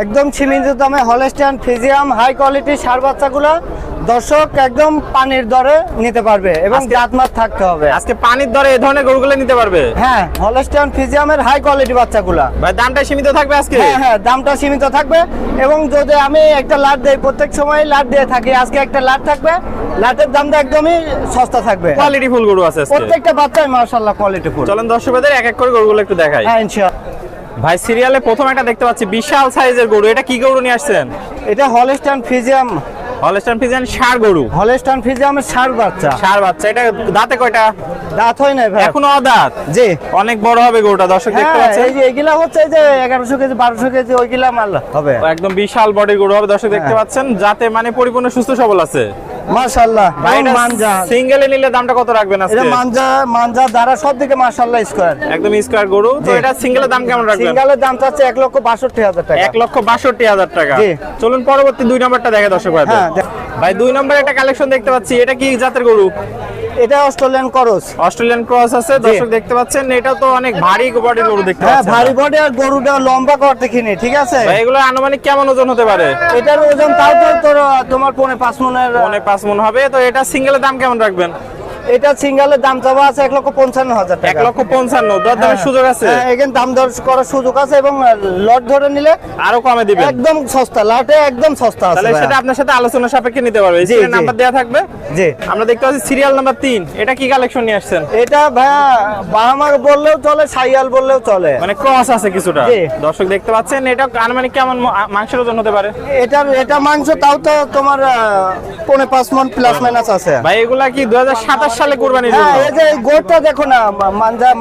একদম সীমিত দামে হলস্টাইন ফ্রিজিয়াম হাই কোয়ালিটির ষাঁড় বাচ্চাগুলো দর্শক একদম পানির দরে নিতে পারবে এবং জাতমান থাকতে হবে। আজকে পানির দরে এই ধরনের গরুগুলো নিতে পারবে। হ্যাঁ, হলস্টাইন ফ্রিজিয়ামের হাই কোয়ালিটি বাচ্চাগুলো। ভাই দামটা সীমিত থাকবে আজকে? হ্যাঁ, দামটা সীমিত থাকবে এবং যদি আমি একটা লাট দেই, প্রত্যেক সময় লাট দিয়ে থাকি, আজকে একটা লাট থাকবে, লাটের দামটা একদমই সস্তা থাকবে। কোয়ালিটি ফুল গরু আছে আজকে, প্রত্যেকটা বাচ্চাই মাশাআল্লাহ কোয়ালিটি ফুল। চলেন দর্শকদের এক এক করে গরুগুলো একটু দেখাই। হ্যাঁ ইনশাআল্লাহ। ভাই সিরিয়ালে প্রথম একটা দেখতে পাচ্ছি বিশাল সাইজের গরু, এটা কি গরু নিয়ে আসছেন? এটা হলস্টাইন ফ্রিজিয়াম। হলস্টাইন ফ্রিজিয়ান ষাঁড় গরু। হলস্টাইন ফ্রিজিয়ামের ষাঁড় বাচ্চা। ষাঁড় বাচ্চা, এটা দাঁতে কয়টা? দাঁত হয় না ভাই এখনো অদাঁত। জি, অনেক বড় হবে গরুটা দর্শক দেখতে পাচ্ছেন। এই যে এগুলা হচ্ছে যে 1100 কেজি 1200 কেজি ওইগুলা মাল হবে। একদম বিশাল বডির গরু হবে দর্শক দেখতে পাচ্ছেন, যাতে মানে পরিপূর্ণ সুস্থ সবল আছে মাশাআল্লাহ। ভাই এটা মানজা সিঙ্গেলে নিলে দামটা কত রাখবেন আজকে? এটা মানজা দ্বারা সব দিকে মাশাআল্লাহ স্কয়ার, একদম স্কয়ার গরু। তো এটা সিঙ্গেলের দাম কেমন রাখবেন? সিঙ্গেলের দাম চাচ্ছে 1,62,000 টাকা। 1,62,000 টাকা। জি। চলুন পরবর্তী 2 নম্বরটা দেখে দর্শক ভাই। হ্যাঁ, ভাই 2 নম্বরে একটা কালেকশন দেখতে পাচ্ছি, এটা কি জাতের গরু? এটা অস্ট্রেলিয়ান ক্রস। অস্ট্রেলিয়ান ক্রস আছে দর্শক দেখতে পাচ্ছেন, এটা তো অনেক ভারী বডির গরু দেখতে হ্যাঁ, পাচ্ছেন। ভারী বডি আর গরুটা লম্বা করতে কিনে, ঠিক আছে? ভাই এগুলো আনুমানিক কেমন ওজন হতে পারে? এটার ওজন তাও তো তোমার 5.5 মনের। 5 মণ হবে। তো এটা সিঙ্গেলের দাম কেমন রাখবেন? এটা সিঙ্গেলের দাম চাওয়া আছে 1,55,000 টাকা। 1,55,000। দরদামের সুযোগ আছে? হ্যাঁ, এখানে দাম দর করার সুযোগ আছে এবং লট ধরে নিলে আরো কমে দিবেন? একদম সস্তা, লটে একদম সস্তা আছে। তাহলে সেটা আপনার সাথে আলোচনা সাপেক্ষে নিতে পারবে। এই জি, জি। নাম্বার দেয়া থাকবে। জি, আমরা দেখতে পাচ্ছি সিরিয়াল নাম্বার 3, এটা কি কালেকশন নিয়ে আসছেন? এটা ভাইয়া বাহামা বললেও চলে, সাইয়াল বললেও চলে, মানে ক্রস আছে কিছুটা। জি। দর্শক দেখতে পাচ্ছেন, এটা আনুমানিক কেমন মাংসের ওজন হতে পারে? এটা মাংস তাও তো তোমার 5.5 মণ প্লাস মাইনাস আছে। ভাই এগুলা কি 2027 সালে কুরবানির জন্য? হ্যাঁ, এই যে এই গোড়টা দেখো না,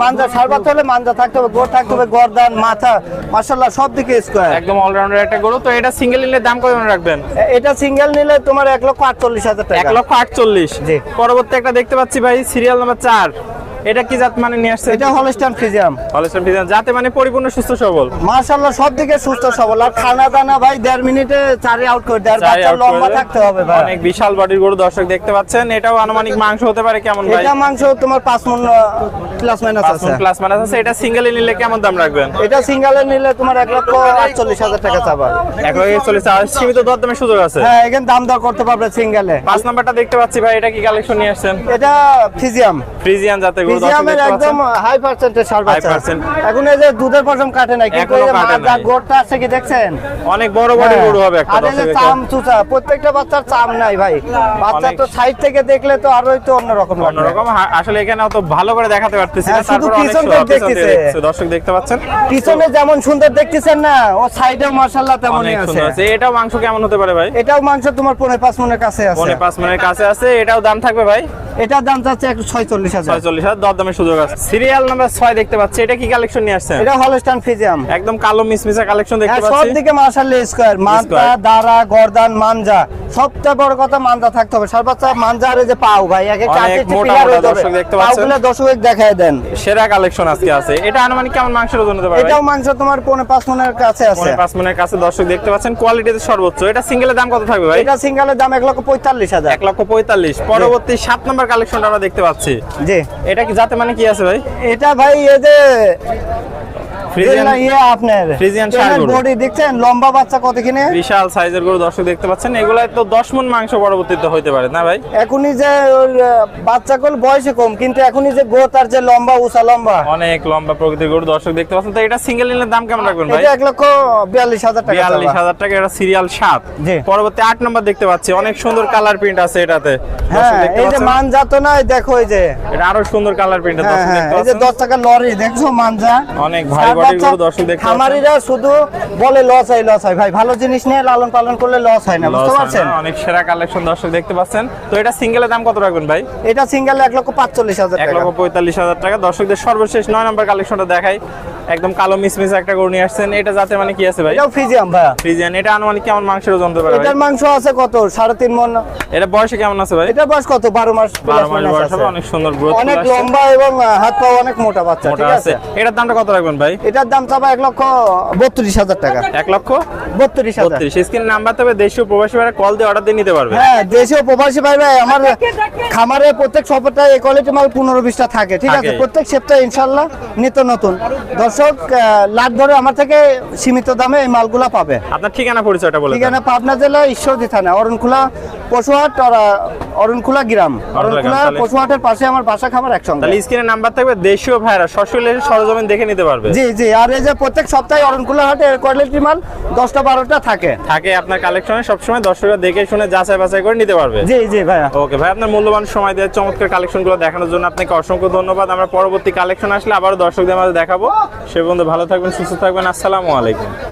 মানজা সারবাত হলে মানজা থাকতে হবে, গোড় থাকতে হবে, গর্দান মাথা মাশাআল্লাহ সব দিকে স্কয়ার, একদম অলরাউন্ডার একটা গরু। তো এটা সিঙ্গেল নিলে দাম কত রাখবেন? এটা সিঙ্গেল নিলে তোমার 1,48,000 টাকা। 1,48,000। জি। পরবর্তী একটা দেখতে পাচ্ছি ভাই সিরিয়াল নাম্বার 4, এটা কি জাত মানে নিয়ে আসছে? এটা হলস্টাইন ফ্রিজিয়াম। হলস্টাইন ফ্রিজিয়ান, যাতে মানে পরিপূর্ণ সুস্থ সবল মাশাআল্লাহ সব দিকে সুস্থ সবল, আর খানা দানা ভাই 1.5 মিনিটে 4 আউট করে দেয়, আর বাচ্চা লম্বা থাকতে হবে ভাই। অনেক বিশাল বডির গরু দর্শক দেখতে পাচ্ছেন। এটাও আনুমানিক মাংস হতে পারে কেমন ভাই? এটা মাংস তোমার 5 মণ প্লাস মাইনাস 5 আছে। মণ প্লাস মাইনাস আছে। এটা সিঙ্গেলে নিলে কেমন দাম রাখবেন? এটা সিঙ্গেলে নিলে তোমার 1,48,000 টাকা চাবা। 1,40,000 সীমিত দরদামের সুযোগ আছে। হ্যাঁ, এখানে দাম দর করতে পারবে সিঙ্গেলে। 5 নাম্বারটা দেখতে পাচ্ছি ভাই, এটা কি কালেকশন নিয়ে আসছেন? এটা ফ্রিজিয়াম। ফ্রিজিয়ান জাতের গরু দর্শক ফ্রিজিয়ামের দেখতে একদম পাচ্ছেন। হাই পার্সেন্টেজ সার বাচ্চা। 5%। এখন এই যে দুধের পশম কাটে নাই, কিন্তু এখনো এই যে কাটে মাজা নাই। গোড়টা আছে কি দেখছেন? অনেক বড় বডির গরু হবে একটা আর এই যে দর্শক। চাম চুচা, প্রত্যেকটা বাচ্চার চাম নাই ভাই, বাচ্চা অনেক- তো সাইড থেকে দেখলে তো আরোই তো অন্যরকম লাগবে। অন্যরকম। আসলে এখানে অত ভালো করে দেখাতে পারতেছি না, হ্যাঁ, শুধু তারপর অনেক পিছন সুন্দর থেকে দেখতেছে। দেখতেছে দর্শক দেখতে পাচ্ছেন। পিছনে যেমন সুন্দর দেখতেছেন না, ও সাইডেও মাশাআল্লাহ তেমনই অনেক আছে। সুন্দর আছে। এটাও মাংস কেমন হতে পারে ভাই? এটাও মাংস তোমার 5.5 মণের কাছে আছে। 5 মণের কাছে আছে। এটাও দাম থাকবে ভাই? এটার দাম চাচ্ছে 1,46,000। 46,000। দরদামের সুযোগ আছে। সিরিয়াল নাম্বার 6 দেখতে পাচ্ছি, এটা কি কালেকশন নিয়ে আসছেন? এটা হলস্টাইন ফ্রিজিয়াম। একদম কালো মিসমিসা কালেকশন দেখতে হ্যাঁ, সব পাচ্ছি। দিকে মাশাআল্লাহ স্কয়ার, মাথা দাঁড়া গর্দান মানজা, সবচেয়ে বড় কথা মানজা থাকতে হবে। সর্বোচ্চ মানজা আর এই যে পাও ভাই, এক একটা অনেক আটটি মোটা পিলার মোটা হয়ে দর্শক যাবে। দেখতে পাচ্ছেন। পাওগুলো দর্শক দেখায় দেন। সেরা কালেকশন আজকে আছে। এটা আনুমানিক কেমন মাংসের ওজন হতে পারে ভাই? এটাও মাংস তোমার 5.5 মণের কাছে আছে। 5 মণের কাছে দর্শক দেখতে পাচ্ছেন। কোয়ালিটিতে সর্বোচ্চ। এটা সিঙ্গেলের দাম কত থাকবে ভাই? এটা সিঙ্গেলের দাম 1,45,000। 1,45,000। পরবর্তী 7 নম্বর কালেকশনটা আমরা দেখতে পাচ্ছি। জি, এটা কি জাতে মানে কি আছে ভাই? এটা ভাই এই যে ফ্রিজিয়ান আপনার ফ্রিজিয়ান ষাঁড় গরু। বডি দেখছেন, লম্বা বাচ্চা কত কিনে, বিশাল সাইজের গরু দর্শক দেখতে পাচ্ছেন। এগুলা তো 10 মণ মাংস পরবর্তীতে হইতে পারে না ভাই? এখনই যে বাচ্চাগুলো বয়সে কম, কিন্তু এখনই যে গোত আর যে লম্বা উঁচা লম্বা, অনেক লম্বা প্রকৃতির গরু দর্শক দেখতে পাচ্ছেন। তো এটা সিঙ্গেল নিলে দাম কেমন রাখবেন ভাই? এটা 1,42,000 টাকা। 42,000 টাকা। এটা সিরিয়াল 7। জি। পরবর্তী 8 নম্বর দেখতে পাচ্ছি, অনেক সুন্দর কালার প্রিন্ট আছে এটাতে হ্যাঁ, দর্শক দেখতে এই যে পাচ্ছেন। মানজা তো নাই, দেখো এই যে এটা আরো সুন্দর কালার প্রিন্ট হ্যাঁ, দর্শক হ্যাঁ, দেখতে এই যে পাচ্ছেন। 10 টাকা লরি দেখছো মানজা, অনেক ভারী বডির গরু দর্শক দেখতে পাচ্ছেন। খামারিরা শুধু বলে লস হয় ভাই, ভালো জিনিস নিয়ে লালন পালন করলে লস হয় না, বুঝতে পারছেন? অনেক সেরা কালেকশন দর্শক দেখতে পাচ্ছেন। তো এটা সিঙ্গেলের দাম কত রাখবেন ভাই? এটা সিঙ্গেল 1,45,000 টাকা। 1,45,000 টাকা। দর্শকদের সর্বশেষ 9 নম্বর কালেকশনটা দেখাই। একদম কালো মিসমিস একটা গরু নিয়ে আসছেন। এটা জাতে মানে কি আছে ভাই? এটাও ফ্রিজিয়াম ভাই। ফ্রিজিয়ান। এটা আনুমানিক কেমন মাংসের ওজন হতে পারে ভাই? এটার মাংস আছে কত 3.5 মণ। এটা বয়সে কেমন আছে ভাই? এটা বয়স কত 12 মাস 12 মাস বয়স হবে। অনেক সুন্দর গ্রোথ, অনেক লম্বা এবং হাত পা অনেক মোটা বাচ্চা, ঠিক আছে? এটার দামটা কত রাখবেন ভাই? এটার দাম চাবা 1,32,000 টাকা। 1,32,000। স্ক্রিন নাম্বার তবে দেশীয় প্রবাসী ভাইরা কল দিয়ে অর্ডার দিয়ে নিতে পারবে। হ্যাঁ, দেশীয় প্রবাসী ভাই আমার খামারে প্রত্যেক সপ্তাহে এই কোয়ালিটি মাল 15-20টা থাকে, ঠিক আছে? থাকে। প্রত্যেক সপ্তাহে ইনশাআল্লাহ নিত্য নতুন। দর্শক দর্শক লাট ধরে আমার থেকে সীমিত দামে এই মালগুলা পাবে। আপনার ঠিকানা পরিচয়টা বলে দেন। ঠিকানা পাবনা জেলা ঈশ্বরদী থানা অরণখোলা পশুহাট অরণখোলা গ্রাম, অরণখোলা তাহলে- পশুহাটের পাশে আমার বাসা খাবার একসঙ্গে। তাহলে স্ক্রিনে নাম্বার থাকবে, দেশীয় ভাইরা সরাসরি সরজমিন দেখে নিতে পারবে। জি জি, আর এই যে প্রত্যেক সপ্তাহে অরণখোলা হাটে কোয়ালিটি মাল 10টা 12টা থাকে। থাকে আপনার কালেকশনে সবসময় দর্শকরা দেখে শুনে যাচাই বাছাই করে নিতে পারবে। জি জি ভাইয়া। ওকে ভাই, আপনার মূল্যবান সময় দিয়ে চমৎকার কালেকশনগুলো দেখানোর জন্য আপনাকে অসংখ্য ধন্যবাদ। আমরা পরবর্তী কালেকশন আসলে আবারও দর্শকদের মাঝে দেখাবো। সে পর্যন্ত ভালো থাকবেন, সুস্থ থাকবেন। আসসালামু আলাইকুম।